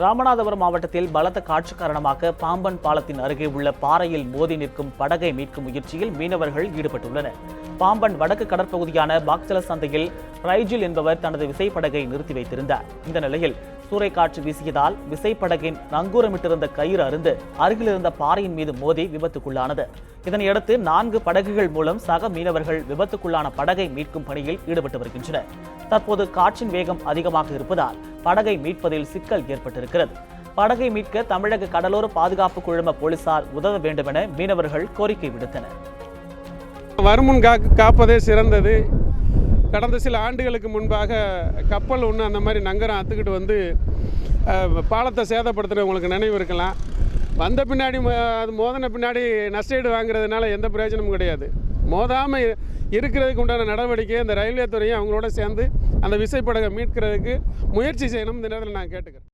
ராமநாதபுரம் மாவட்டத்தில் பலத்த காற்று காரணமாக பாம்பன் பாலத்தின் அருகே உள்ள பாறையில் மோதி நிற்கும் படகை மீட்கும் முயற்சியில் மீனவர்கள் ஈடுபட்டுள்ளனர். பாம்பன் வடக்கு கடற்பகுதியான பாக்சல சந்தையில் ரைஜில் என்பவர் தனது விசைப்படகை நிறுத்தி வைத்திருந்தார். இந்த நிலையில் சூறைக்காற்று வீசியதால் விசைப்படகின் நங்கூரமிட்டிருந்த கயிறு அருந்து அருகில் இருந்த பாறையின் மீது மோதி விபத்துக்குள்ளானது. இதனையடுத்து 4 படகுகள் மூலம் சக மீனவர்கள் விபத்துக்குள்ளான படகை மீட்கும் பணியில் ஈடுபட்டு வருகின்றனர். தற்போது காற்றின் வேகம் அதிகமாக இருப்பதால் படகை மீட்பதில் சிக்கல் ஏற்பட்டிருக்கிறது. படகை மீட்க தமிழக கடலோர பாதுகாப்பு குழும போலீசார் உதவ வேண்டும் என மீனவர்கள் கோரிக்கை விடுத்தனர். வருமுன் காப்பதே சிறந்தது. கடந்த சில ஆண்டுகளுக்கு முன்பாக கப்பல் ஒன்று அந்த மாதிரி நங்கரம் அத்துக்கிட்டு வந்து பாலத்தை சேதப்படுத்துகிறவங்களுக்கு நினைவு இருக்கலாம். வந்த பின்னாடி அது மோதின பின்னாடி நஷ்டஈடு வாங்குறதுனால எந்த பிரயோஜனமும் கிடையாது. மோதாமல் இருக்கிறதுக்கு உண்டான நடவடிக்கையை இந்த ரயில்வே துறையும் அவங்களோட சேர்ந்து அந்த விசைப்படகை மீட்கிறதுக்கு முயற்சி செய்யணும். இந்த நேரத்தில் நான் கேட்டுக்கிறேன்.